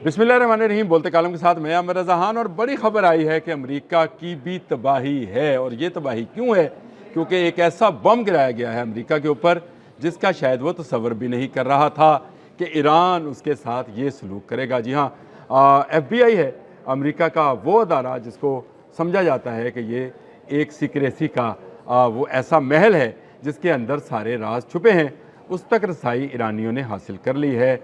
बिस्मिल्लाहिर्रहमानिर्रहीम। बोलते कालम के साथ मैं आमिर रज़ा खान। और बड़ी खबर आई है कि अमेरिका की भी तबाही है। और ये तबाही क्यों है? क्योंकि एक ऐसा बम गिराया गया है अमेरिका के ऊपर जिसका शायद वो तसव्वुर भी नहीं कर रहा था कि ईरान उसके साथ ये सलूक करेगा। जी हाँ, FBI है अमेरिका का वो अदारा जिसको समझा जाता है कि ये एक सीक्रेसी का वो ऐसा महल है जिसके अंदर सारे राज छुपे हैं। उस तक रसाई ईरानियों ने हासिल कर ली है।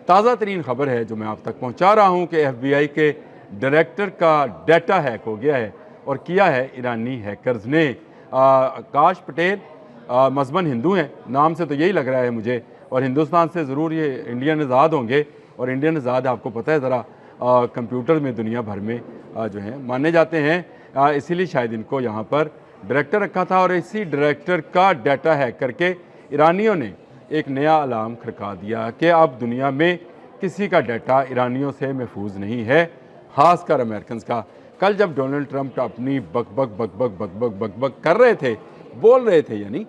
ताज़ा तरीन खबर है जो मैं आप तक पहुंचा रहा हूं कि FBI के डायरेक्टर का डाटा हैक हो गया है और किया है ईरानी हैकर्स ने। आकाश पटेल मज़हबन हिंदू हैं, नाम से तो यही लग रहा है मुझे, और हिंदुस्तान से ज़रूर ये इंडियन आज़ाद होंगे। और इंडियन आज़ाद आपको पता है ज़रा कंप्यूटर में दुनिया भर में जो है माने जाते हैं, इसीलिए शायद इनको यहाँ पर डायरेक्टर रखा था। और इसी डायरेक्टर का डाटा हैक करके ईरानियों ने एक नया अलार्म खड़का दिया कि अब दुनिया में किसी का डाटा ईरानियों से महफूज नहीं है, ख़ासकर अमेरिकन का। कल जब डोनाल्ड ट्रंप अपनी बक कर रहे थे, बोल रहे थे, यानी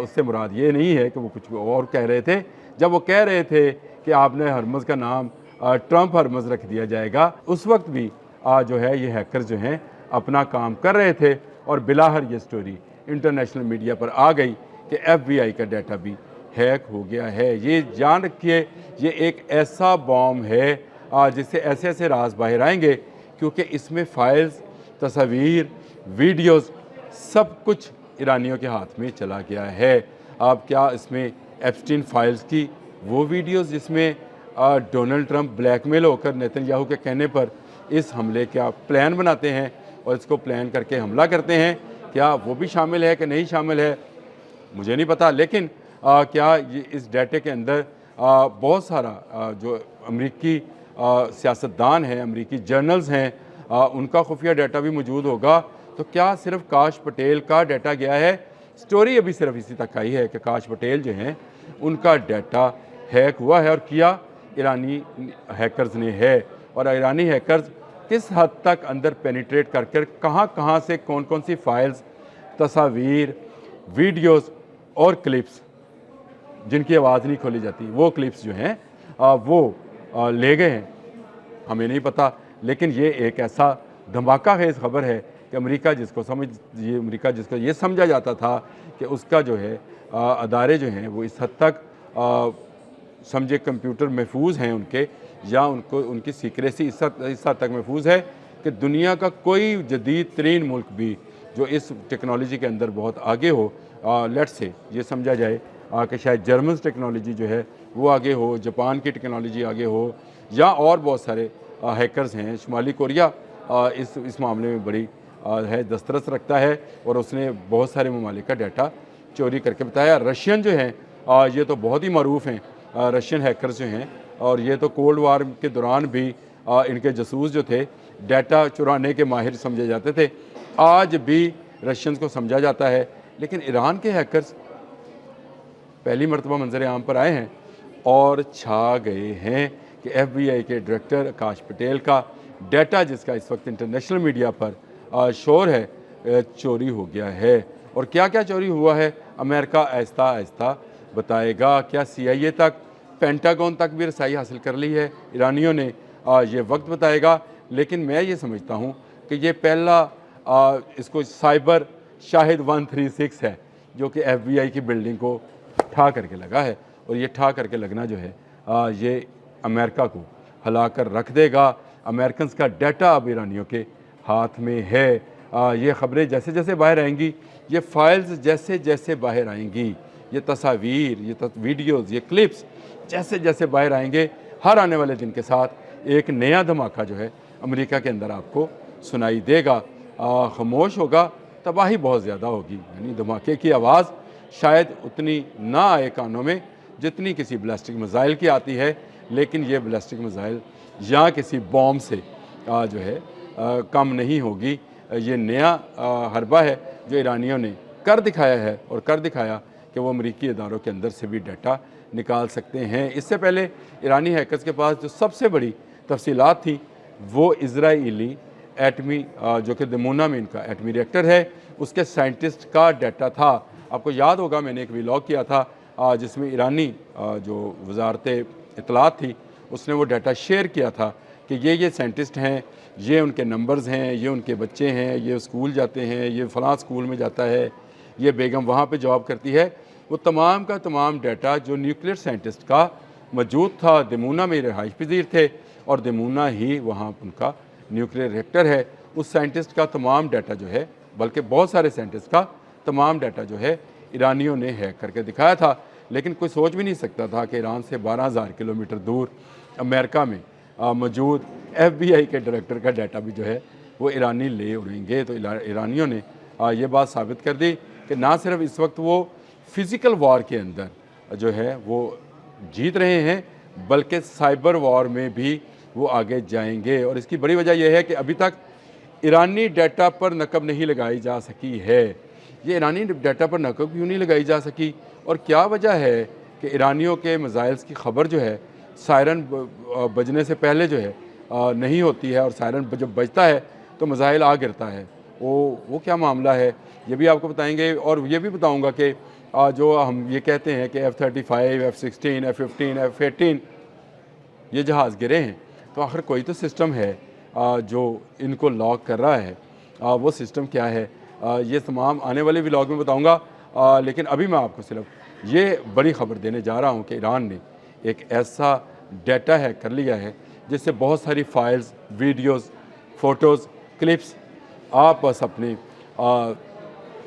उससे मुराद ये नहीं है कि वो कुछ और कह रहे थे। जब वो कह रहे थे कि आपने हरमज़ का नाम ट्रंप हरमज़ रख दिया जाएगा, उस वक्त भी जो है ये हैकर जो हैं अपना काम कर रहे थे। और बिलाहर ये स्टोरी इंटरनेशनल मीडिया पर आ गई कि FBI का डाटा भी हैक हो गया है। ये जान रखिए, ये एक ऐसा बॉम्ब है जिससे ऐसे ऐसे राज बाहर आएंगे, क्योंकि इसमें फाइल्स, तस्वीर, वीडियोस सब कुछ ईरानियों के हाथ में चला गया है। अब क्या इसमें एप्स्टीन फाइल्स की वो वीडियोस जिसमें डोनाल्ड ट्रंप ब्लैकमेल होकर नेतन्याहू के कहने पर इस हमले का प्लान बनाते हैं और इसको प्लान करके हमला करते हैं, क्या वो भी शामिल है कि नहीं शामिल है मुझे नहीं पता। लेकिन क्या ये इस डाटे के अंदर बहुत सारा जो अमरीकी सियासतदान हैं, अमरीकी जर्नल्स हैं, उनका खुफिया डाटा भी मौजूद होगा? तो क्या सिर्फ काश पटेल का डाटा गया है? स्टोरी अभी सिर्फ इसी तक आई है कि काश पटेल जो हैं उनका डाटा हैक हुआ है और किया ईरानी हैकर्स ने है। और ईरानी हैकर्स किस हद तक अंदर पेनिट्रेट कर कहाँ कहाँ से कौन कौन सी फाइल्स, तस्वीर, वीडियोस और क्लिप्स जिनकी आवाज़ नहीं खोली जाती, वो क्लिप्स जो हैं वो ले गए हैं, हमें नहीं पता। लेकिन ये एक ऐसा धमाका खेज़ खबर है कि अमेरिका जिसको ये समझा जाता था कि उसका जो है अदारे जो हैं वो इस हद तक समझे कंप्यूटर महफूज हैं उनके, या उनको उनकी सीक्रेसी इस हद तक महफूज है कि दुनिया का कोई जदीद तरीन मुल्क भी जो इस टेक्नोलॉजी के अंदर बहुत आगे हो, लेट्स से ये समझा जाए कि शायद जर्मन टेक्नोलॉजी जो है वो आगे हो, जापान की टेक्नोलॉजी आगे हो, या और बहुत सारे हैकर्स हैं। शुमाली कोरिया इस मामले में बड़ी है दस्तरस रखता है और उसने बहुत सारे ममालिक का डाटा चोरी करके बताया। रशियन जो हैं ये तो बहुत ही मरूफ हैं, रशियन हैकर्स जो हैं, और ये तो कोल्ड वार के दौरान भी इनके जासूस जो थे डाटा चुराने के माहिर समझे जाते थे। आज भी रशियंस को समझा जाता है। लेकिन ईरान के हैकर्स पहली मरतबा मंजर आम पर आए हैं और छा गए हैं कि FBI के डायरेक्टर आकाश पटेल का डाटा, जिसका इस वक्त इंटरनेशनल मीडिया पर शोर है, चोरी हो गया है। और क्या क्या चोरी हुआ है अमेरिका आहिस्ता आहिस्ता बताएगा। क्या CIA तक, पेंटागन तक भी रसाई हासिल कर ली है ईरानियों ने, ये वक्त बताएगा। लेकिन मैं ये समझता हूँ कि ये पहला इसको साइबर शाहिद 136 है जो कि FBI की बिल्डिंग को ठा करके लगा है। और ये ठा करके लगना जो है ये अमेरिका को हिला कर रख देगा। अमेरिकन का डाटा अब ईरानियों के हाथ में है। ये ख़बरें जैसे जैसे बाहर आएंगी, ये फाइल्स जैसे जैसे बाहर आएंगी, ये तस्वीर, ये वीडियोज़, ये क्लिप्स जैसे जैसे बाहर आएंगे, हर आने वाले दिन के साथ एक नया धमाका जो है अमेरिका के अंदर आपको सुनाई देगा। खामोश होगा, तबाही बहुत ज़्यादा होगी। यानी धमाके की आवाज़ शायद उतनी ना आए कानों में जितनी किसी बैलिस्टिक मिसाइल की आती है। लेकिन ये बैलिस्टिक मिसाइल या किसी बॉम्ब से जो है कम नहीं होगी। ये नया हरबा है जो ईरानियों ने कर दिखाया है, और कर दिखाया कि वो अमरीकी इदारों के अंदर से भी डाटा निकाल सकते हैं। इससे पहले ईरानी हैकर्स के पास जो सबसे बड़ी तफसीलात थी वो इजराइली एटमी जो कि दमोना में इनका एटमी रिएक्टर है उसके साइंटिस्ट का डाटा था। आपको याद होगा मैंने एक व्लॉग किया था जिसमें ईरानी जो वजारत इत्तलात थी उसने वो डाटा शेयर किया था कि ये साइंटिस्ट हैं, ये उनके नंबर्स हैं, ये उनके बच्चे हैं, ये स्कूल जाते हैं, ये फ़लाँ स्कूल में जाता है, ये बेगम वहाँ पे जॉब करती है। वो तमाम का तमाम डाटा जो न्यूक्लियर साइंटिस्ट का मौजूद था, दमूना में रहाइश पजीर थे और दमूना ही वहाँ उनका न्यूक्लियर रिएक्टर है। उस साइंटिस्ट का तमाम डाटा जो है, बल्कि बहुत सारे साइंटिस्ट का तमाम डाटा जो है ईरानियों ने हैक करके दिखाया था। लेकिन कोई सोच भी नहीं सकता था कि ईरान से 12,000 किलोमीटर दूर अमेरिका में मौजूद FBI के डायरेक्टर का डाटा भी जो है वो ईरानी ले उड़ेंगे। तो ईरानियों ने ये बात साबित कर दी कि ना सिर्फ इस वक्त वो फ़िज़िकल वॉर के अंदर जो है वो जीत रहे हैं, बल्कि साइबर वॉर में भी वो आगे जाएंगे। और इसकी बड़ी वजह यह है कि अभी तक ईरानी डाटा पर नकब नहीं लगाई जा सकी है। ये ईरानी डाटा पर नकब क्यों नहीं लगाई जा सकी और क्या वजह है कि ईरानियों के मिसाइल्स की खबर जो है सायरन बजने से पहले जो है नहीं होती है और सायरन जब बजता है तो मिसाइल आ गिरता है। वो क्या मामला है ये भी आपको बताएंगे। और ये भी बताऊंगा कि जो हम ये कहते हैं कि F-35, F-16, F-15, F-18 ये जहाज़ गिरे हैं, तो आखिर कोई तो सिस्टम है जो इनको लॉक कर रहा है। वो सिस्टम क्या है ये तमाम आने वाले व्लॉग में बताऊंगा। लेकिन अभी मैं आपको सिर्फ ये बड़ी ख़बर देने जा रहा हूँ कि ईरान ने एक ऐसा डाटा हैक कर लिया है जिससे बहुत सारी फाइल्स, वीडियोस, फ़ोटोज़, क्लिप्स आप बस अपने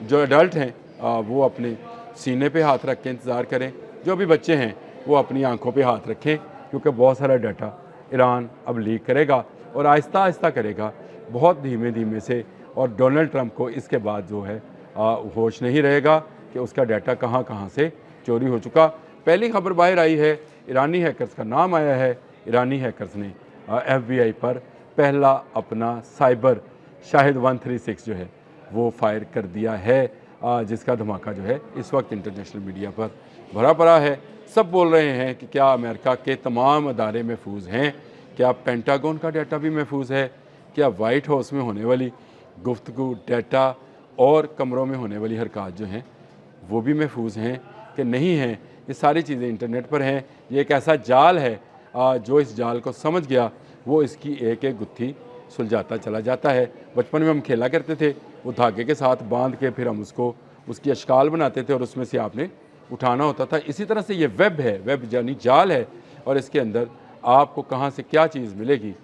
जो एडल्ट हैं वो अपने सीने पे हाथ रख के इंतज़ार करें। जो भी बच्चे हैं वो अपनी आंखों पे हाथ रखें, क्योंकि बहुत सारा डाटा ईरान अब लीक करेगा और आहिस्ता आहिस्ता करेगा, बहुत धीमे धीमे से। और डोनाल्ड ट्रंप को इसके बाद जो है होश नहीं रहेगा कि उसका डाटा कहाँ कहाँ से चोरी हो चुका। पहली खबर बाहर आई है, ईरानी हैकर्स का नाम आया है। ईरानी हैकर्स ने FBI पर पहला अपना साइबर शाहिद 136 जो है वो फायर कर दिया है, जिसका धमाका जो है इस वक्त इंटरनेशनल मीडिया पर भरा पड़ा है। सब बोल रहे हैं कि क्या अमेरिका के तमाम अदारे महफूज हैं, क्या पेंटागन का डाटा भी महफूज है, क्या वाइट हाउस में होने वाली गुफ्तगू, डाटा और कमरों में होने वाली हरकत जो हैं वो भी महफूज हैं कि नहीं हैं। ये सारी चीज़ें इंटरनेट पर हैं। ये एक ऐसा जाल है जो इस जाल को समझ गया वो इसकी एक एक गुत्थी सुलझाता चला जाता है। बचपन में हम खेला करते थे, वो धागे के साथ बांध के फिर हम उसको उसकी अशकाल बनाते थे और उसमें से आपने उठाना होता था। इसी तरह से ये वेब है, वेब यानी जाल है, और इसके अंदर आपको कहाँ से क्या चीज़ मिलेगी,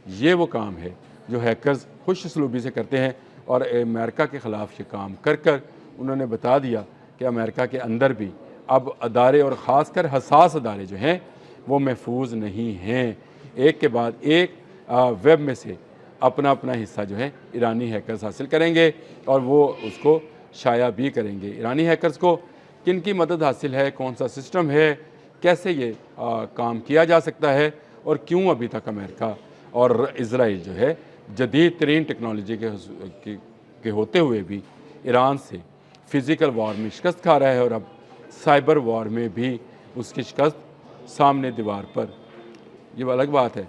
ये वो काम है जो हैकर्स खुश सलूबी से करते हैं। और अमेरिका के ख़िलाफ़ ये काम कर कर उन्होंने बता दिया कि अमेरिका के अंदर भी अब अदारे और ख़ास कर हसास अदारे जो हैं वो महफूज नहीं हैं। एक के बाद एक वेब में से अपना अपना हिस्सा जो है ईरानी हैकर्स हासिल करेंगे और वो उसको शाया भी करेंगे। ईरानी हैकर्स को किन की मदद हासिल है, कौन सा सिस्टम है, कैसे ये काम किया जा सकता है और क्यों अभी तक अमेरिका और इज़राइल जो है जदीद तरीन टेक्नोलॉजी के होते हुए भी ईरान से फ़िज़िकल वॉर में शिकस्त खा रहा है और अब साइबर वॉर में भी उसकी शिकस्त सामने दीवार पर। ये अलग बात है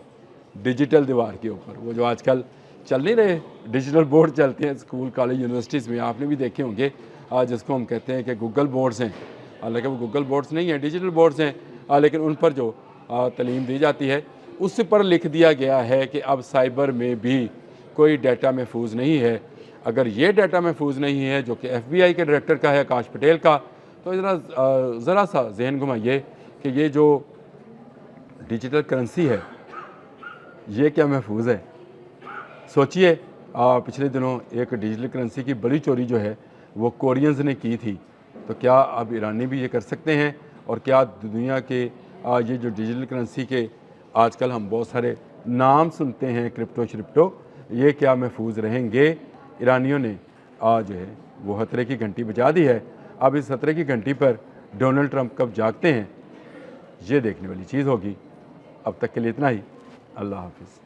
डिजिटल दीवार के ऊपर, वो जो आजकल चल नहीं रहे डिजिटल बोर्ड चलते हैं स्कूल, कॉलेज, यूनिवर्सिटीज़ में, आपने भी देखे होंगे, जिसको हम कहते हैं कि गूगल बोर्ड्स हैं। हालांकि वो गूगल बोर्ड्स नहीं हैं, डिजिटल बोर्ड्स हैं, लेकिन उन पर जो तालीम दी जाती है उस पर लिख दिया गया है कि अब साइबर में भी कोई डाटा महफूज नहीं है। अगर ये डाटा महफूज नहीं है जो कि FBI के डायरेक्टर का है, आकाश पटेल का, तो ज़रा सा जहन घुमाइए कि ये जो डिजिटल करेंसी है ये क्या महफूज है। सोचिए, पिछले दिनों एक डिजिटल करेंसी की बड़ी चोरी जो है वो कोरियंस ने की थी, तो क्या अब ईरानी भी ये कर सकते हैं? और क्या दुनिया के ये जो डिजिटल करेंसी के आजकल हम बहुत सारे नाम सुनते हैं, क्रिप्टो श्रिप्टो, ये क्या महफूज रहेंगे? ईरानियों ने जो है वो खतरे की घंटी बजा दी है। अब इस खतरे की घंटी पर डोनाल्ड ट्रंप कब जागते हैं ये देखने वाली चीज़ होगी। अब तक के लिए इतना ही। अल्लाह हाफिज़।